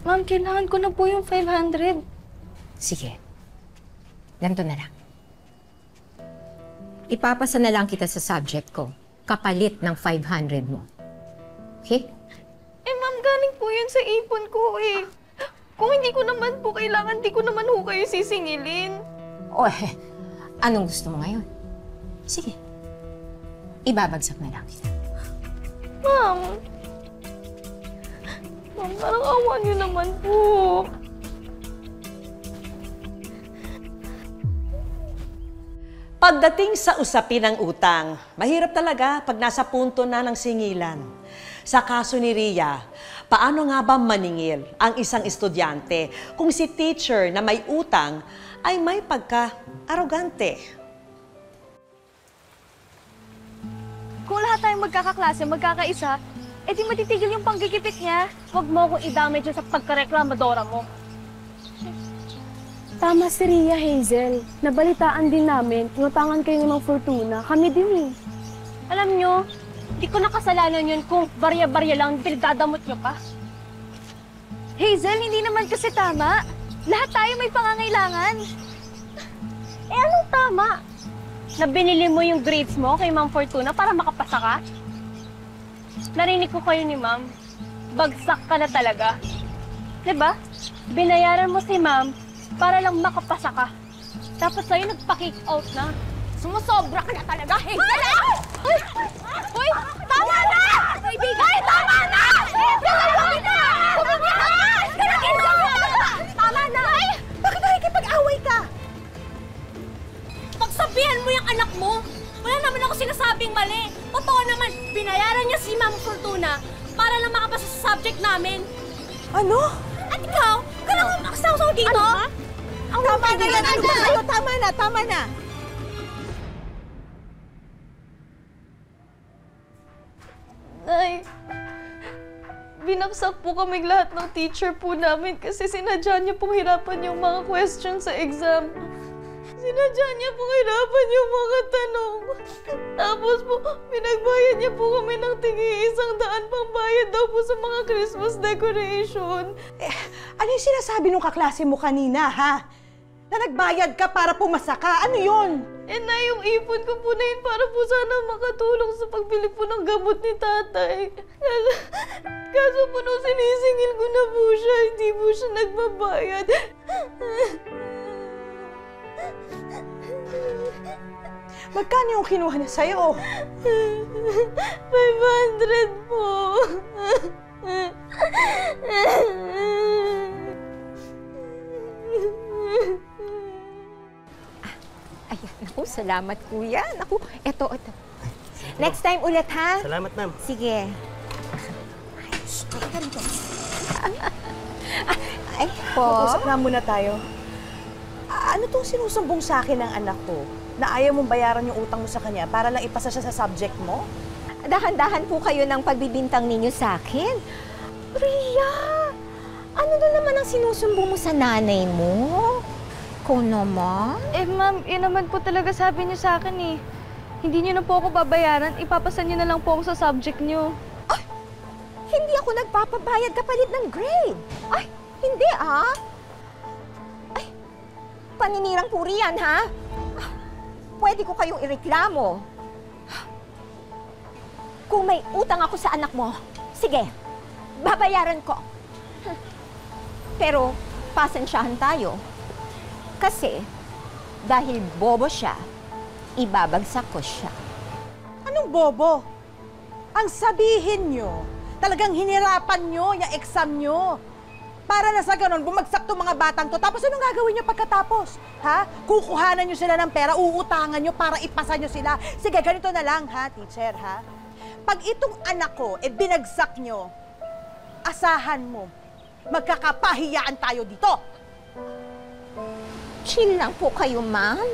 Ma'am, kailangan ko na po yung 500. Sige. Ganito na lang. Ipapasa na lang kita sa subject ko. Kapalit ng 500 mo. Okay? Eh, ma'am, galing po yun sa ipon ko eh. Kung hindi ko naman po kailangan, di ko naman ho kayo sisingilin. O anong gusto mo ngayon? Sige. Ibabagsak na lang kita. Ma'am. Ma'am, parang awa niyo naman po. Pagdating sa usapin ng utang, mahirap talaga pag nasa punto na ng singilan. Sa kaso ni Ria, paano nga ba maningil ang isang estudyante kung si teacher na may utang ay may pagka-arogante? Kung lahat tayong magkakaklase, magkakaisa, di matitigil yung panggigipit niya. Huwag mo akong idamay dyan sa pagkareklamadora mo. Tama si Ria, Hazel. Nabalitaan din namin, inutangan kayo ng mga Fortuna. Kami din eh. Alam nyo, di ko nakasalanan yun kung barya-barya lang pinagdadamot nyo pa. Hazel, hindi naman kasi tama. Lahat tayo may pangangailangan. Anong tama? Na binili mo yung grades mo kay Ma'am Fortuna para makapasa ka? Narinig ko kayo ni Ma'am. Bagsak ka na talaga. Diba? Binayaran mo si Ma'am para lang makapasa ka. Tapos sa'yo nagpa-kick out na. Sumusobra ka na talaga, Hazel! Hoy! Hoy! Tama na! Kaibigan! Tama na! Tama na! Tama na! Bakit nakikipag-away ka? Pagsabihan mo yung anak mo! Wala naman ako sinasabing mali. Totoo naman, binayaran niya si Ma'am Fortuna para lang makapasa sa subject namin. Ano? At ikaw, kailangan makasawsaw dito? Ano? Tama na yan! Ano ba kayo? Tama na! Tama na! Nay, binaksak po kaming lahat ng teacher po namin kasi sinadya niya pong hirapan yung mga questions sa exam. Sinadya niya pong hirapan yung mga tanong. Tapos po, pinagbayad niya po kami ng tig-100 pambayad daw po sa mga Christmas decoration. Ano yung sinasabi nung kaklase mo kanina, ha? Na nagbayad ka para pumasa ka? Ano yun? Na yung ipon ko po na yun para po sana makatulong sa pagbili po ng gamot ni tatay. Kaso po nung sinisingil ko na po siya, hindi po siya nagbabayad. Magkano yung kinuha niya sa'yo? 500 po. Ay, naku, salamat kuya. Naku, eto. Next time ulit, ha? Salamat, ma'am. Sige. Ay, po. Mag-usap nga muna tayo. Ano tong sinusumbong sa akin ng anak ko? Na ayaw mong bayaran yung utang mo sa kanya para lang ipasa siya sa subject mo? Dahan-dahan po kayo ng pagbibintang ninyo sa akin. Ria, ano na naman ang sinusumbong mo sa nanay mo? Ko naman? Ma'am, yun naman po talaga sabi niyo sa akin eh. Hindi niyo na po ako babayaran, ipapasa niyo na lang po ako sa subject niyo. Ay, hindi ako nagpapabayad kapalit ng grade. Ay, hindi Ay, paninirang puri yan, ha? Pwede ko kayong ireklamo. Kung may utang ako sa anak mo, sige, babayaran ko. Pero, pasensyahan tayo. Kasi, dahil bobo siya, ibabagsak ko siya. Anong bobo? Ang sabihin nyo, talagang hinirapan nyo yung exam nyo. Para na sa ganun, bumagsak tong mga batang to. Tapos anong gagawin nyo pagkatapos? Ha? Kukuhanan nyo sila ng pera, uutangan nyo para ipasa nyo sila. Sige, ganito na lang ha, teacher ha? Pag itong anak ko, binagsak nyo, asahan mo, magkakapahiyaan tayo dito. Chill lang po kayo, ma'am.